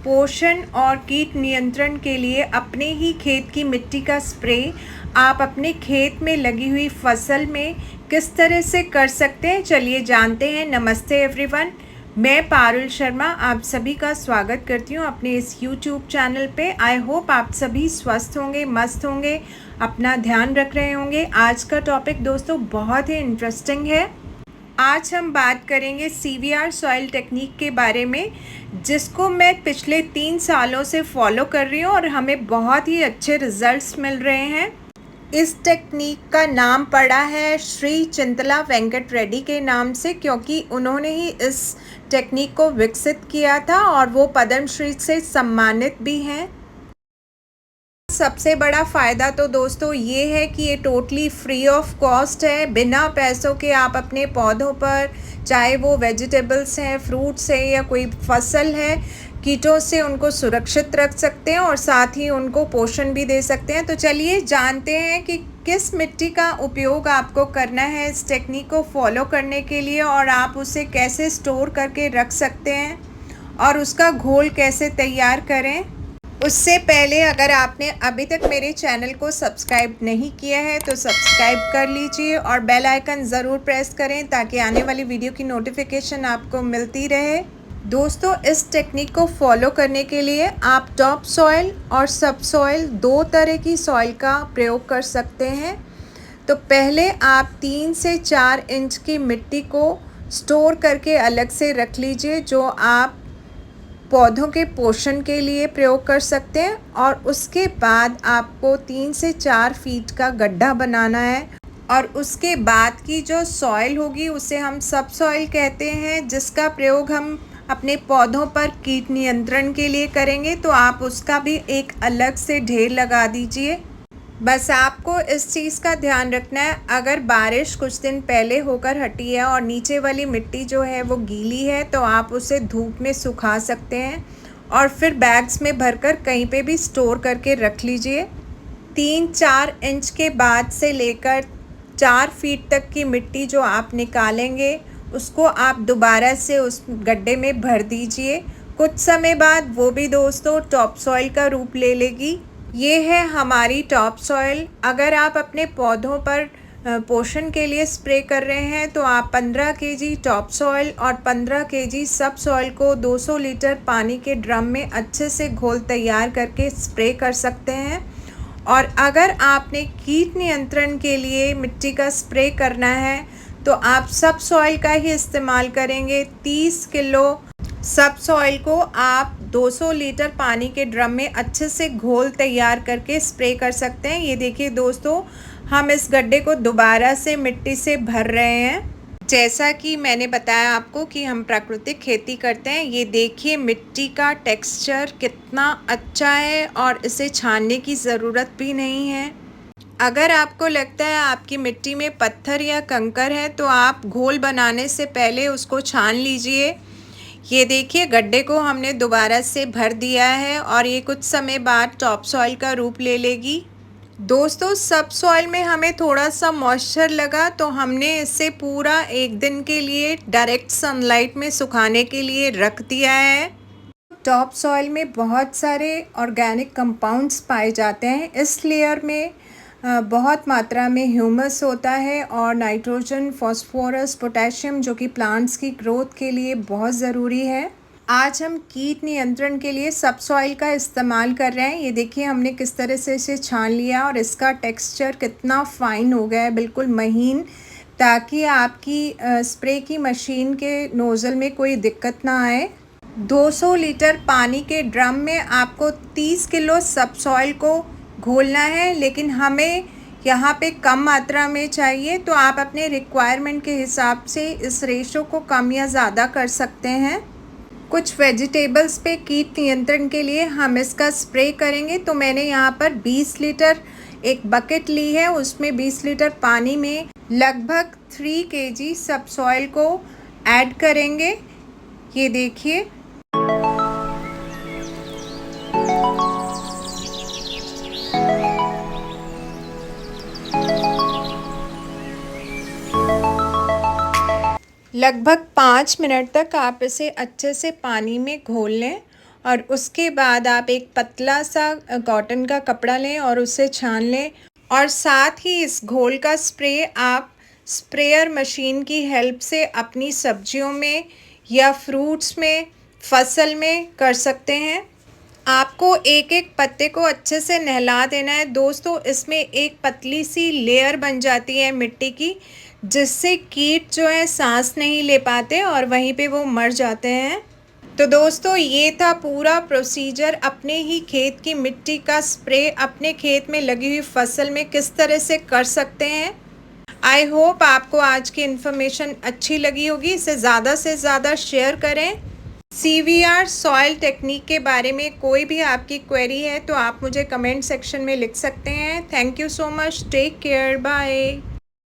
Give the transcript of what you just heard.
पोषण और कीट नियंत्रण के लिए अपने ही खेत की मिट्टी का स्प्रे आप अपने खेत में लगी हुई फसल में किस तरह से कर सकते हैं, चलिए जानते हैं। नमस्ते एवरीवन, मैं पारुल शर्मा आप सभी का स्वागत करती हूँ अपने इस यूट्यूब चैनल पे। आई होप आप सभी स्वस्थ होंगे, मस्त होंगे, अपना ध्यान रख रहे होंगे। आज का टॉपिक दोस्तों बहुत ही इंटरेस्टिंग है। आज हम बात करेंगे CVR सॉइल टेक्निक के बारे में, जिसको मैं पिछले 3 सालों से फॉलो कर रही हूँ और हमें बहुत ही अच्छे रिजल्ट्स मिल रहे हैं। इस टेक्निक का नाम पड़ा है श्री चिंतला वेंकट रेड्डी के नाम से, क्योंकि उन्होंने ही इस टेक्निक को विकसित किया था और वो पद्मश्री से सम्मानित भी हैं। सबसे बड़ा फ़ायदा तो दोस्तों ये है कि ये टोटली फ्री ऑफ कॉस्ट है। बिना पैसों के आप अपने पौधों पर, चाहे वो वेजिटेबल्स हैं, फ्रूट्स है या कोई फसल है, कीटों से उनको सुरक्षित रख सकते हैं और साथ ही उनको पोषण भी दे सकते हैं। तो चलिए जानते हैं कि किस मिट्टी का उपयोग आपको करना है इस टेक्निक को फॉलो करने के लिए, और आप उसे कैसे स्टोर करके रख सकते हैं और उसका घोल कैसे तैयार करें। उससे पहले अगर आपने अभी तक मेरे चैनल को सब्सक्राइब नहीं किया है तो सब्सक्राइब कर लीजिए और बेल आइकन ज़रूर प्रेस करें ताकि आने वाली वीडियो की नोटिफिकेशन आपको मिलती रहे। दोस्तों, इस टेक्निक को फॉलो करने के लिए आप टॉप सॉइल और सब सॉइल, 2 तरह की सॉइल का प्रयोग कर सकते हैं। तो पहले आप 3 से 4 इंच की मिट्टी को स्टोर करके अलग से रख लीजिए, जो आप पौधों के पोषण के लिए प्रयोग कर सकते हैं। और उसके बाद आपको 3 से 4 फीट का गड्ढा बनाना है और उसके बाद की जो सॉइल होगी उसे हम सब सॉइल कहते हैं, जिसका प्रयोग हम अपने पौधों पर कीट नियंत्रण के लिए करेंगे। तो आप उसका भी एक अलग से ढेर लगा दीजिए। बस आपको इस चीज़ का ध्यान रखना है, अगर बारिश कुछ दिन पहले होकर हटी है और नीचे वाली मिट्टी जो है वो गीली है तो आप उसे धूप में सुखा सकते हैं और फिर बैग्स में भरकर कहीं पे भी स्टोर करके रख लीजिए। 3-4 इंच के बाद से लेकर 4 फीट तक की मिट्टी जो आप निकालेंगे उसको आप दोबारा से उस गड्ढे में भर दीजिए। कुछ समय बाद वो भी दोस्तों टॉप सॉइल का रूप ले लेगी। ये है हमारी टॉप सॉइल। अगर आप अपने पौधों पर पोषण के लिए स्प्रे कर रहे हैं तो आप 15 केजी टॉप सॉइल और 15 केजी सब सॉइल को 200 लीटर पानी के ड्रम में अच्छे से घोल तैयार करके स्प्रे कर सकते हैं। और अगर आपने कीट नियंत्रण के लिए मिट्टी का स्प्रे करना है तो आप सब सॉइल का ही इस्तेमाल करेंगे। 30 किलो सब सॉइल को आप 200 लीटर पानी के ड्रम में अच्छे से घोल तैयार करके स्प्रे कर सकते हैं। ये देखिए दोस्तों, हम इस गड्ढे को दोबारा से मिट्टी से भर रहे हैं। जैसा कि मैंने बताया आपको कि हम प्राकृतिक खेती करते हैं। ये देखिए मिट्टी का टेक्सचर कितना अच्छा है और इसे छानने की ज़रूरत भी नहीं है। अगर आपको लगता है आपकी मिट्टी में पत्थर या कंकर है तो आप घोल बनाने से पहले उसको छान लीजिए। ये देखिए गड्ढे को हमने दोबारा से भर दिया है और ये कुछ समय बाद टॉप सॉइल का रूप ले लेगी। दोस्तों, सब सॉइल में हमें थोड़ा सा मॉइस्चर लगा तो हमने इसे पूरा 1 दिन के लिए डायरेक्ट सनलाइट में सुखाने के लिए रख दिया है। टॉप सॉइल में बहुत सारे ऑर्गेनिक कंपाउंड्स पाए जाते हैं। इस लेयर में बहुत मात्रा में ह्यूमस होता है और नाइट्रोजन, फास्फोरस, पोटेशियम, जो कि प्लांट्स की ग्रोथ के लिए बहुत ज़रूरी है। आज हम कीट नियंत्रण के लिए सब सॉइल का इस्तेमाल कर रहे हैं। ये देखिए हमने किस तरह से इसे छान लिया और इसका टेक्सचर कितना फ़ाइन हो गया है, बिल्कुल महीन, ताकि आपकी स्प्रे की मशीन के नोज़ल में कोई दिक्कत ना आए। 200 लीटर पानी के ड्रम में आपको 30 किलो सब सॉइल को घोलना है, लेकिन हमें यहाँ पे कम मात्रा में चाहिए तो आप अपने रिक्वायरमेंट के हिसाब से इस रेशो को कम या ज़्यादा कर सकते हैं। कुछ वेजिटेबल्स पे कीट नियंत्रण के लिए हम इसका स्प्रे करेंगे। तो मैंने यहाँ पर 20 लीटर एक बकेट ली है, उसमें 20 लीटर पानी में लगभग 3 केजी सब सॉइल को ऐड करेंगे। ये देखिए लगभग 5 मिनट तक आप इसे अच्छे से पानी में घोल लें और उसके बाद आप एक पतला सा कॉटन का कपड़ा लें और उसे छान लें और साथ ही इस घोल का स्प्रे आप स्प्रेयर मशीन की हेल्प से अपनी सब्जियों में या फ्रूट्स में, फसल में कर सकते हैं। आपको एक एक पत्ते को अच्छे से नहला देना है। दोस्तों, इसमें एक पतली सी लेयर बन जाती है मिट्टी की, जिससे कीट जो है सांस नहीं ले पाते और वहीं पे वो मर जाते हैं। तो दोस्तों, ये था पूरा प्रोसीजर अपने ही खेत की मिट्टी का स्प्रे अपने खेत में लगी हुई फसल में किस तरह से कर सकते हैं। आई होप आपको आज की इन्फॉर्मेशन अच्छी लगी होगी। इसे ज़्यादा से ज़्यादा शेयर करें। CVR सॉइल टेक्निक के बारे में कोई भी आपकी क्वेरी है तो आप मुझे कमेंट सेक्शन में लिख सकते हैं। Thank you so much. Take care. Bye.